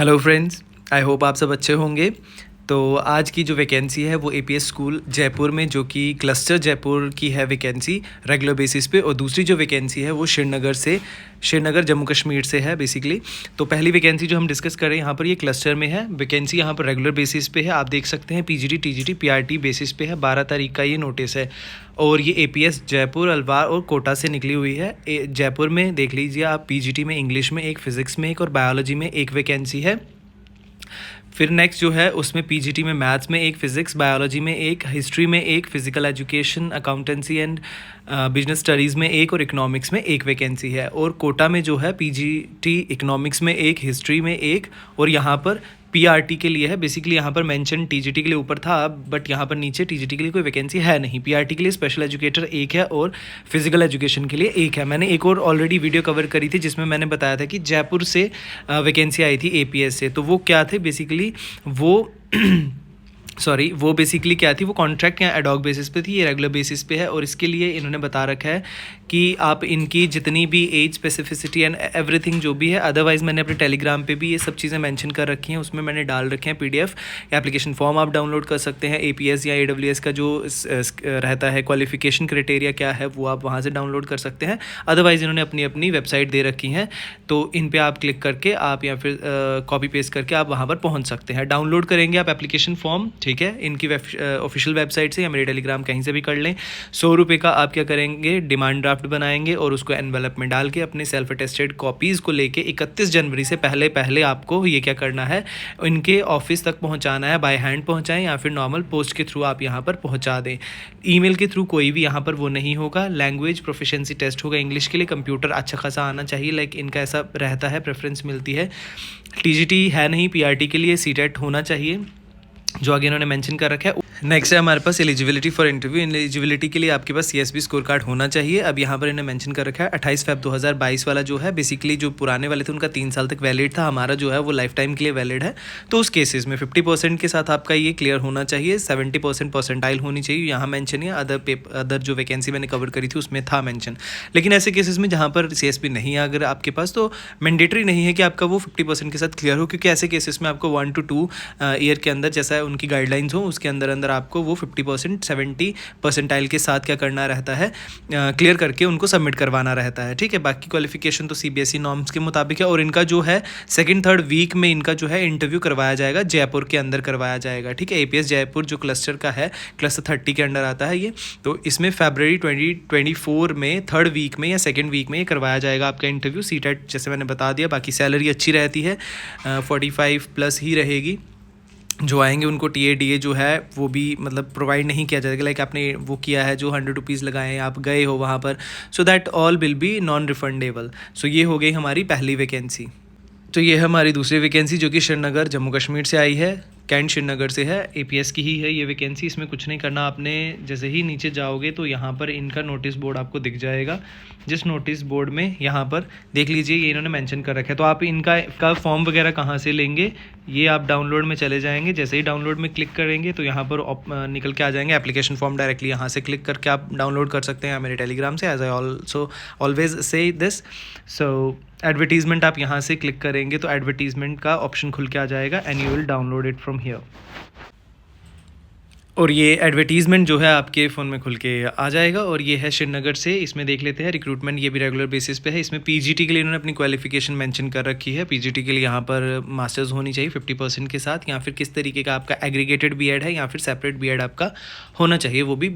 Hello friends, I hope आप सब अच्छे होंगे। तो आज की जो वैकेंसी है वो एपीएस स्कूल जयपुर में, जो कि क्लस्टर जयपुर की है वैकेंसी रेगुलर बेसिस पे, और दूसरी जो वैकेंसी है वो श्रीनगर जम्मू कश्मीर से है बेसिकली। तो पहली वैकेंसी जो हम डिस्कस कर रहे हैं यहाँ पर ये क्लस्टर में है। वैकेंसी यहाँ पर रेगुलर बेसिस पे है, आप देख सकते हैं पीजीटी टीजीटी पीआरटी बेसिस पे है। 12 तारीख का ये नोटिस है और ये एपीएस जयपुर, अलवार और कोटा से निकली हुई है। जयपुर में देख लीजिए आप, पीजीटी में इंग्लिश में एक, फिजिक्स में एक और बायोलॉजी में एक वैकेंसी है। फिर नेक्स्ट जो है उसमें पीजीटी में मैथ्स में एक, फिजिक्स बायोलॉजी में एक, हिस्ट्री में एक, physical education accountancy and business studies में एक और इकोनॉमिक्स में एक वैकेंसी है। और कोटा में जो है पीजीटी इकोनॉमिक्स में एक, हिस्ट्री में एक, और यहाँ पर पीआरटी के लिए है। बेसिकली यहाँ पर मेंशन टीजीटी के लिए ऊपर था, बट यहाँ पर नीचे टीजीटी के लिए कोई वैकेंसी है नहीं। पीआरटी के लिए स्पेशल एजुकेटर एक है और फिजिकल एजुकेशन के लिए एक है। मैंने एक और ऑलरेडी वीडियो कवर करी थी जिसमें मैंने बताया था कि जयपुर से वैकेंसी आई थी एपीएस से। तो वो क्या थे बेसिकली, वो बेसिकली क्या थी, वो कॉन्ट्रैक्ट या एडॉक बेसिस पे थी। ये रेगुलर बेसिस पे है और इसके लिए इन्होंने बता रखा है कि आप इनकी जितनी भी एज स्पेसिफिसिटी एंड एवरीथिंग जो भी है, अदरवाइज़ मैंने अपने टेलीग्राम पे भी ये सब चीज़ें मेंशन कर रखी हैं, उसमें मैंने डाल रखे हैं पीडीएफ। एप्लीकेशन फॉर्म आप डाउनलोड कर सकते हैं। एपीएस या एडब्ल्यूएस का जो रहता है क्वालिफिकेशन क्राइटेरिया क्या है, वो आप वहाँ से डाउनलोड कर सकते हैं। अदरवाइज़ इन्होंने अपनी अपनी वेबसाइट दे रखी हैं, तो इन पर आप क्लिक करके आप या फिर कॉपी पेस्ट करके आप वहाँ पर पहुँच सकते हैं। डाउनलोड करेंगे आप एप्लीकेशन फॉर्म, ठीक है, इनकी ऑफिशियल वेबसाइट से या मेरे टेलीग्राम कहीं से भी कर लें। 100 रुपये का आप क्या करेंगे, डिमांड ड्राफ्ट बनाएंगे और उसको एनवेलप में डाल के अपने सेल्फ अटेस्टेड कॉपीज़ को लेके 31 जनवरी से पहले आपको ये क्या करना है, इनके ऑफिस तक पहुंचाना है। बाय हैंड पहुंचाएं या फिर नॉर्मल पोस्ट के थ्रू आप यहाँ पर पहुंचा दें। ईमेल के थ्रू कोई भी यहाँ पर वो नहीं होगा। लैंग्वेज प्रोफिशिएंसी टेस्ट होगा इंग्लिश के लिए। कंप्यूटर अच्छा खासा आना चाहिए, लाइक इनका ऐसा रहता है, प्रेफरेंस मिलती है। टीजीटी है नहीं, पीआरटी के लिए सीटेट होना चाहिए, जो आगे इन्होंने मेंशन कर रखा है। नेक्स्ट है हमारे पास एलिजिबिलिटी फॉर इंटरव्यू। एलिजिबिलिटी के लिए आपके पास सीएसबी स्कोर कार्ड होना चाहिए। अब यहाँ पर इन्होंने मेंशन कर रखा है 28 फ़रवरी 2022 वाला जो है, बेसिकली जो पुराने वाले थे उनका 3 साल तक वैलिड था, हमारा जो है वो लाइफ टाइम के लिए वैलिड है। तो उस केसेस में 50% के साथ आपका ये क्लियर होना चाहिए। 70% परसेंटाइल होनी चाहिए, यहाँ मेंशन है। अदर जो वैकेंसी मैंने कवर करी थी उसमें था मेंशन। लेकिन ऐसे केसेस में जहाँ पर सीएसबी नहीं है अगर आपके पास, तो मैंडेटरी नहीं है कि आपका वो 50% के साथ क्लियर हो, क्योंकि ऐसे केसेस में आपको 1 to 2 ईयर के अंदर, जैसा उनकी गाइडलाइंस हो उसके अंदर आपको वो 50% 70 परसेंटाइल के साथ क्या करना रहता है, क्लियर करके उनको सबमिट करवाना रहता है, ठीक है। बाकी क्वालिफिकेशन तो सीबीएसई नॉर्म्स के मुताबिक है। और इनका जो है 2-3 वीक में इनका जो है इंटरव्यू करवाया जाएगा, जयपुर के अंदर करवाया जाएगा, ठीक है। एपीएस जयपुर जो क्लस्टर का है, क्लस्टर 30 के अंडर आता है ये। तो इसमें फरवरी 2024 में 3rd वीक में या 2nd वीक में ये करवाया जाएगा आपका इंटरव्यू। सीटेट जैसे मैंने बता दिया। बाकी सैलरी अच्छी रहती है, 45+ ही रहेगी। जो आएंगे उनको टीए डीए जो है वो भी मतलब प्रोवाइड नहीं किया जाएगा, लाइक आपने वो किया है जो 100 रुपीज़ लगाए, आप गए हो वहाँ पर, so that all will be non refundable. So ये हो गई हमारी पहली वैकेंसी। तो ये है हमारी दूसरी वैकेंसी जो कि श्रीनगर जम्मू कश्मीर से आई है, कैंट श्रीनगर से है। एपीएस की ही है ये वैकेंसी। इसमें कुछ नहीं करना आपने, जैसे ही नीचे जाओगे तो यहाँ पर इनका नोटिस बोर्ड आपको दिख जाएगा। जिस नोटिस बोर्ड में यहाँ पर देख लीजिए ये इन्होंने मेंशन कर रखा है। तो आप इनका फॉर्म वगैरह कहाँ से लेंगे, ये आप डाउनलोड में चले जाएंगे। जैसे ही डाउनलोड में क्लिक करेंगे तो यहाँ पर निकल के आ जाएंगे एप्लीकेशन फॉर्म। डायरेक्टली यहाँ से क्लिक करके आप डाउनलोड कर सकते हैं मेरे टेलीग्राम से, as I also always say this. So advertisement आप यहाँ से क्लिक करेंगे तो एडवर्टीजमेंट का ऑप्शन खुल के आ जाएगा and you will download it from here. और ये एडवर्टीज़मेंट जो है आपके फ़ोन में खुल के आ जाएगा। और ये है श्रीनगर से। इसमें देख लेते हैं रिक्रूटमेंट, ये भी रेगुलर बेसिस पे है। इसमें पीजीटी के लिए इन्होंने अपनी क्वालिफिकेशन मेंशन कर रखी है। पीजीटी के लिए यहाँ पर मास्टर्स होनी चाहिए 50% के साथ, या फिर किस तरीके का आपका एग्रीगेटेड बीएड है या फिर सेपरेट बीएड आपका होना चाहिए, वो भी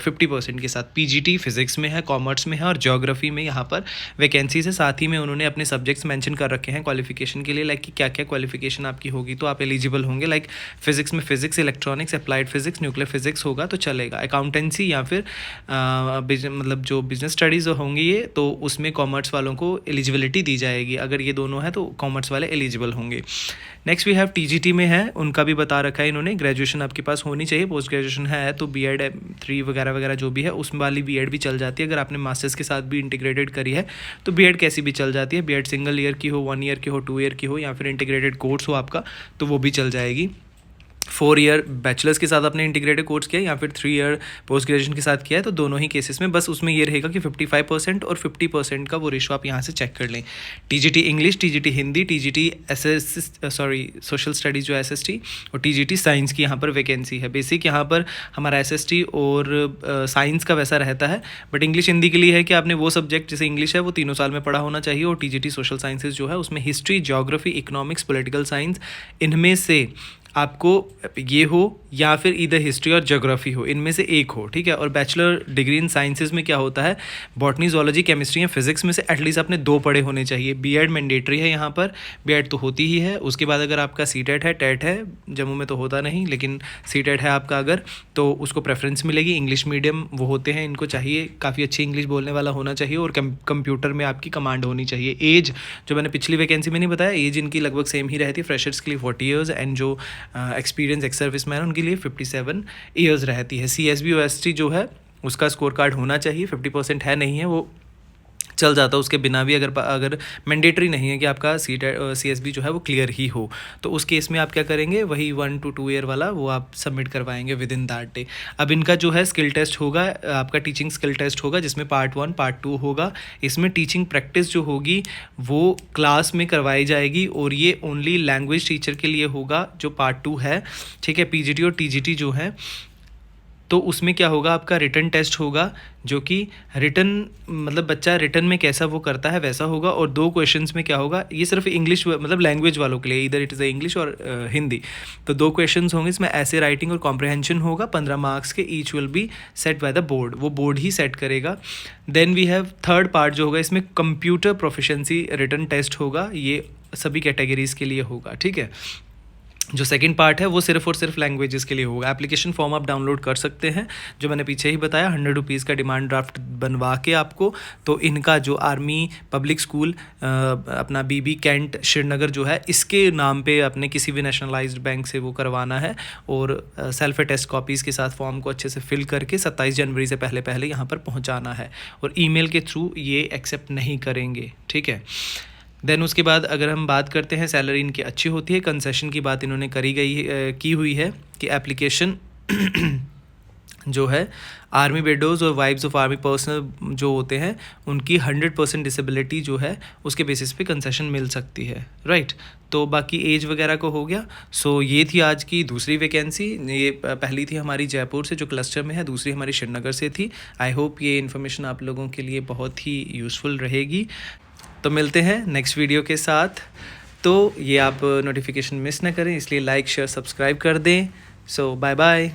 50% के साथ। पीजीटी फिजिक्स में है, कॉमर्स में है और ज्योग्राफी में यहाँ पर वैकेंसीज है। साथ ही में उन्होंने अपने सब्जेक्ट्स मेंशन कर रखे हैं क्वालिफिकेशन के लिए, लाइक कि क्या क्या क्वालिफिकेशन आपकी होगी तो आप एलिजिबल होंगे। लाइक फिजिक्स में physics, electronics, applied physics, nuclear physics होगा तो चलेगा। अकाउंटेंसी या फिर मतलब जो बिजनेस स्टडीज़ होंगी ये, तो उसमें कॉमर्स वालों को एलिजिबिलिटी दी जाएगी। अगर ये दोनों है तो कॉमर्स वाले एलिजिबल होंगे। नेक्स्ट वी हैव टीजीटी में है, उनका भी बता रखा है इन्होंने, ग्रेजुएशन आपके पास होनी चाहिए। पोस्ट ग्रेजुएशन है तो बीएड 3 वगैरह वगैरह जो भी है उस वाली बीएड भी चल जाती है। अगर आपने मास्टर्स के साथ भी इंटीग्रेटेड करी है तो बीएड कैसी भी चल जाती है। बीएड सिंगल ईयर की हो, 1 ईयर की हो, 2 ईयर की हो, या फिर इंटीग्रेटेड कोर्स हो आपका, तो वो भी चल जाएगी। 4 ईयर बैचलर्स के साथ आपने इंटीग्रेटेड कोर्स किया या फिर 3 ईयर पोस्ट ग्रेजुएशन के साथ किया है, तो दोनों ही केसेस में बस उसमें ये रहेगा कि 55% और 50% का वो रेशो आप यहाँ से चेक कर लें। TGT English, TGT Hindi, TGT social studies जो SST और टीजीटी साइंस की यहाँ पर वैकेंसी है। बेसिक यहाँ पर हमारा SST और साइंस का वैसा रहता है, बट इंग्लिश हिंदी के लिए है कि आपने वो सब्जेक्ट जैसे इंग्लिश है वो 3 साल में पढ़ा होना चाहिए, और टीजीटी सोशल साइंसेज जो है उसमें history, geography, economics, political science, इनमें से आपको ये हो या फिर इधर हिस्ट्री और ज्योग्राफी हो, इनमें से एक हो, ठीक है। और बैचलर डिग्री इन साइंसेज में क्या होता है, बॉटनी, जोलॉजी, केमिस्ट्री या फिजिक्स में से एटलीस्ट आपने 2 पढ़े होने चाहिए। बीएड मैंडेटरी है यहाँ पर, बीएड तो होती ही है। उसके बाद अगर आपका सीटेट है, टेट है, जम्मू में तो होता नहीं लेकिन सीटेट है आपका अगर, तो उसको प्रेफरेंस मिलेगी। इंग्लिश मीडियम वो होते हैं, इनको चाहिए काफ़ी अच्छी इंग्लिश बोलने वाला होना चाहिए, और कंप्यूटर में आपकी कमांड होनी चाहिए। एज जो मैंने पिछली वैकेंसी में नहीं बताया, एज इनकी लगभग सेम ही रहती है। फ्रेशर्स के लिए 40 ईयर्स एंड जो एक्सपीरियंस एक्स सर्विस मैन उनके लिए 57 ईयर्स रहती है। CSB OST जो है उसका स्कोर कार्ड होना चाहिए, 50% है नहीं है वो चल जाता है उसके बिना भी, अगर मैंडेटरी नहीं है कि आपका CSB जो है वो क्लियर ही हो, तो उस केस में आप क्या करेंगे, वही 1 to 2 ईयर वाला वो आप सबमिट करवाएंगे विद इन दैट डे। अब इनका जो है स्किल टेस्ट होगा, आपका टीचिंग स्किल टेस्ट होगा, जिसमें पार्ट 1 पार्ट 2 होगा। इसमें टीचिंग प्रैक्टिस जो होगी वो क्लास में करवाई जाएगी, और ये ओनली लैंग्वेज टीचर के लिए होगा जो पार्ट 2 है, ठीक है। PGT और TGT जो है, तो उसमें क्या होगा, आपका रिटन टेस्ट होगा, जो कि रिटन मतलब बच्चा रिटन में कैसा वो करता है वैसा होगा। और 2 क्वेश्चंस में क्या होगा, ये सिर्फ इंग्लिश मतलब लैंग्वेज वालों के लिए, इधर इट इज़ इंग्लिश और हिंदी, तो 2 क्वेश्चंस होंगे इसमें। ऐसे राइटिंग और कॉम्प्रहेंशन होगा, 15 मार्क्स के, each will be set by the board, वो बोर्ड ही सेट करेगा। Then we have third part जो होगा, इसमें कंप्यूटर प्रोफिशिएंसी रिटन टेस्ट होगा, ये सभी कैटेगरीज़ के लिए होगा, ठीक है। जो सेकंड पार्ट है वो सिर्फ और सिर्फ लैंग्वेजेस के लिए होगा। एप्लीकेशन फॉर्म आप डाउनलोड कर सकते हैं, जो मैंने पीछे ही बताया, 100 रुपीज़ का डिमांड ड्राफ्ट बनवा के आपको, तो इनका जो आर्मी पब्लिक स्कूल अपना BB कैंट श्रीनगर जो है, इसके नाम पे अपने किसी भी नेशनलाइज्ड बैंक से वो करवाना है, और सेल्फ अटेस्ट कॉपीज़ के साथ फॉर्म को अच्छे से फिल करके 27 जनवरी से पहले यहाँ पर पहुँचाना है, और ईमेल के थ्रू ये एक्सेप्ट नहीं करेंगे, ठीक है। देन उसके बाद अगर हम बात करते हैं, सैलरी इनकी अच्छी होती है। कंसेशन की बात इन्होंने की हुई है कि एप्लीकेशन जो है आर्मी विडोज़ और वाइफ्स ऑफ आर्मी पर्सनल जो होते हैं उनकी 100% डिसेबिलिटी जो है उसके बेसिस पे कंसेशन मिल सकती है, राइट। तो बाकी एज वगैरह को हो गया। सो ये थी आज की दूसरी वैकेंसी। ये पहली थी हमारी जयपुर से जो क्लस्टर में है, दूसरी हमारी श्रीनगर से थी। आई होप ये इन्फॉर्मेशन आप लोगों के लिए बहुत ही यूज़फुल रहेगी। तो मिलते हैं नेक्स्ट वीडियो के साथ। तो ये आप नोटिफिकेशन मिस ना करें, इसलिए लाइक शेयर सब्सक्राइब कर दें। सो बाय बाय।